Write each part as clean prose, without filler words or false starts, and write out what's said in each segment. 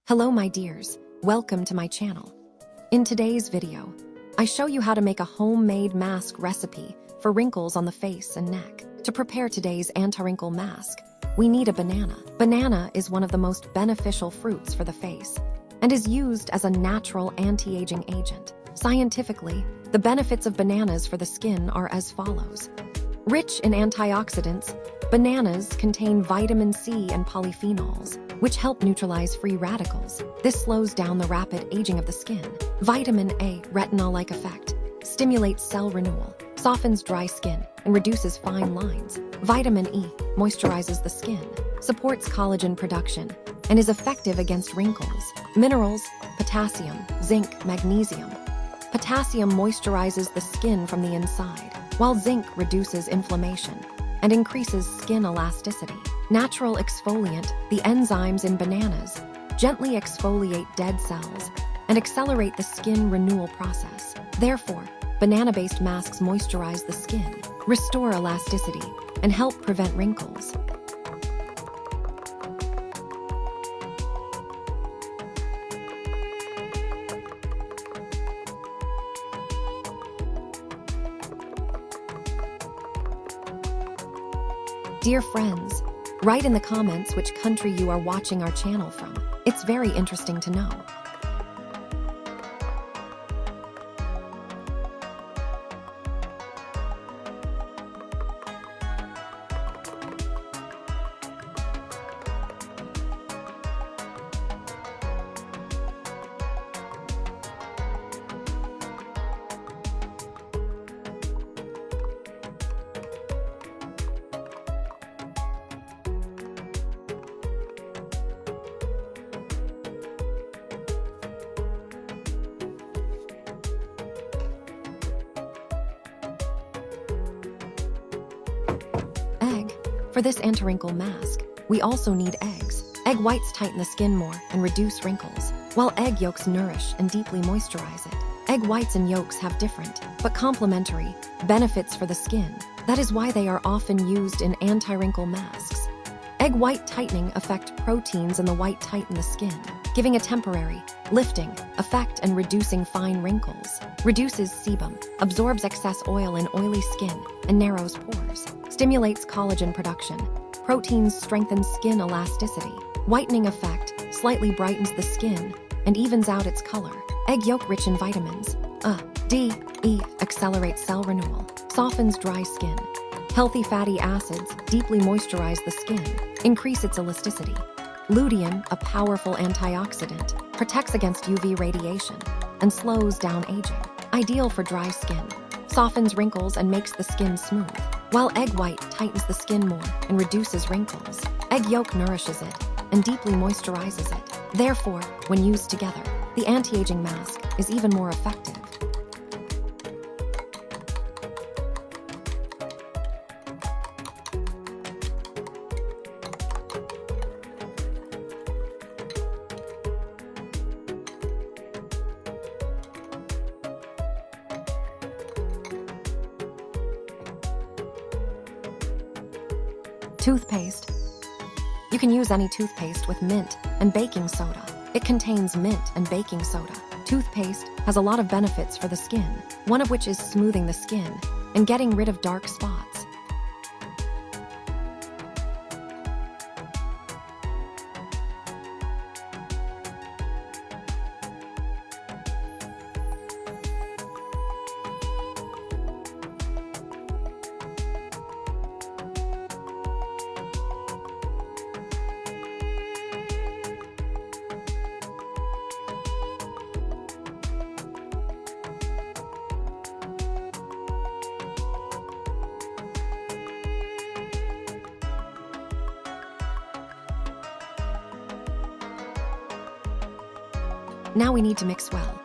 Hello my dears, welcome to my channel. In today's video, I show you how to make a homemade mask recipe for wrinkles on the face and neck. To prepare today's anti-wrinkle mask, we need a banana. Banana is one of the most beneficial fruits for the face and is used as a natural anti-aging agent. Scientifically, the benefits of bananas for the skin are as follows. Rich in antioxidants, bananas contain vitamin C and polyphenols, which help neutralize free radicals. This slows down the rapid aging of the skin. Vitamin A, retinol-like effect, stimulates cell renewal, softens dry skin, and reduces fine lines. Vitamin E moisturizes the skin, supports collagen production, and is effective against wrinkles. Minerals, potassium, zinc, magnesium. Potassium moisturizes the skin from the inside, while zinc reduces inflammation and increases skin elasticity. Natural exfoliant, the enzymes in bananas gently exfoliate dead cells and accelerate the skin renewal process. Therefore, banana-based masks moisturize the skin, restore elasticity, and help prevent wrinkles. Dear friends, write in the comments which country you are watching our channel from. It's very interesting to know. Egg. For this anti-wrinkle mask, we also need eggs. Egg whites tighten the skin more and reduce wrinkles, while egg yolks nourish and deeply moisturize it. Egg whites and yolks have different, but complementary, benefits for the skin. That is why they are often used in anti-wrinkle masks. Egg white tightening affect proteins in the white tighten the skin, giving a temporary, lifting effect and reducing fine wrinkles. Reduces sebum, absorbs excess oil in oily skin, and narrows pores. Stimulates collagen production. Proteins strengthen skin elasticity. Whitening effect slightly brightens the skin and evens out its color. Egg yolk rich in vitamins A, D, E accelerates cell renewal, softens dry skin. Healthy fatty acids deeply moisturize the skin, increase its elasticity. Lutein, a powerful antioxidant, protects against UV radiation and slows down aging. Ideal for dry skin, softens wrinkles and makes the skin smooth, while egg white tightens the skin more and reduces wrinkles. Egg yolk nourishes it and deeply moisturizes it. Therefore, when used together, the anti-aging mask is even more effective. Toothpaste. You can use any toothpaste with mint and baking soda. It contains mint and baking soda. Toothpaste has a lot of benefits for the skin, one of which is smoothing the skin and getting rid of dark spots. Now we need to mix well.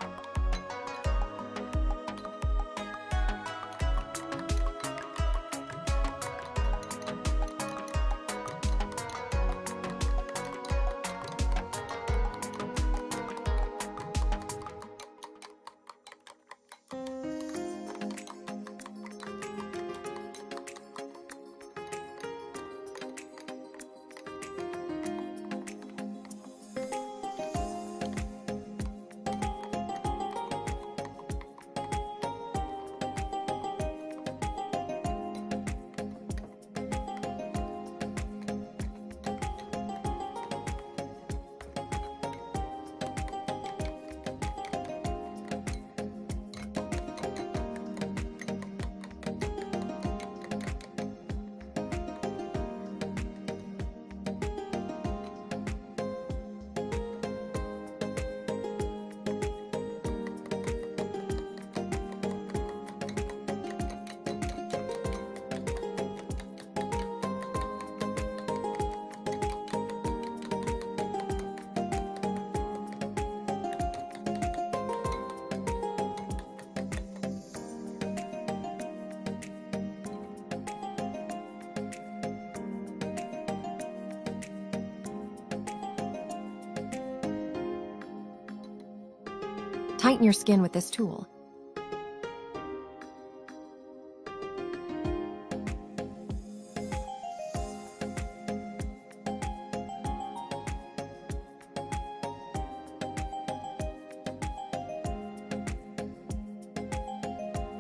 Tighten your skin with this tool.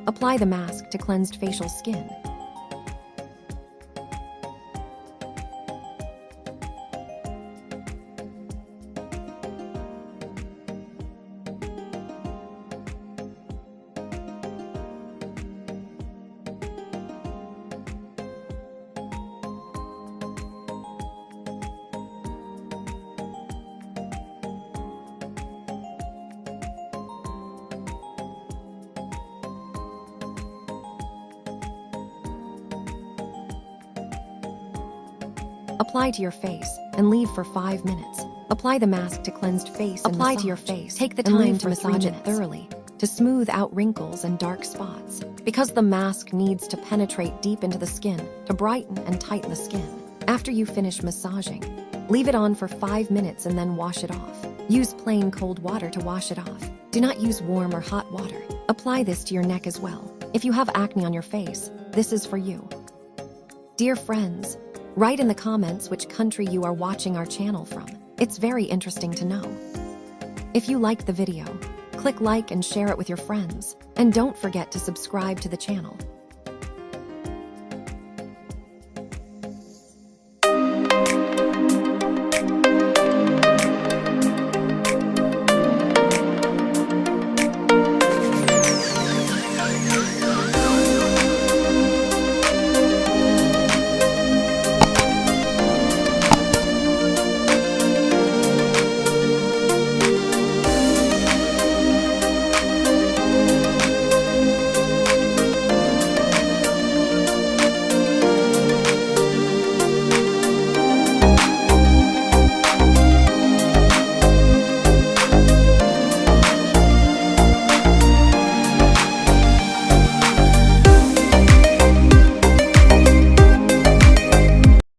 Apply the mask to cleansed facial skin. Apply to your face and leave for 5 minutes. Apply the mask to cleansed face and Apply massage. to your face. Take the and time leave to for 3 massage it minutes. thoroughly to smooth out wrinkles and dark spots. Because the mask needs to penetrate deep into the skin to brighten and tighten the skin. After you finish massaging, leave it on for 5 minutes and then wash it off. Use plain cold water to wash it off. Do not use warm or hot water. Apply this to your neck as well. If you have acne on your face, this is for you. Dear friends, write in the comments which country you are watching our channel from. It's very interesting to know. If you liked the video, click like and share it with your friends. And don't forget to subscribe to the channel.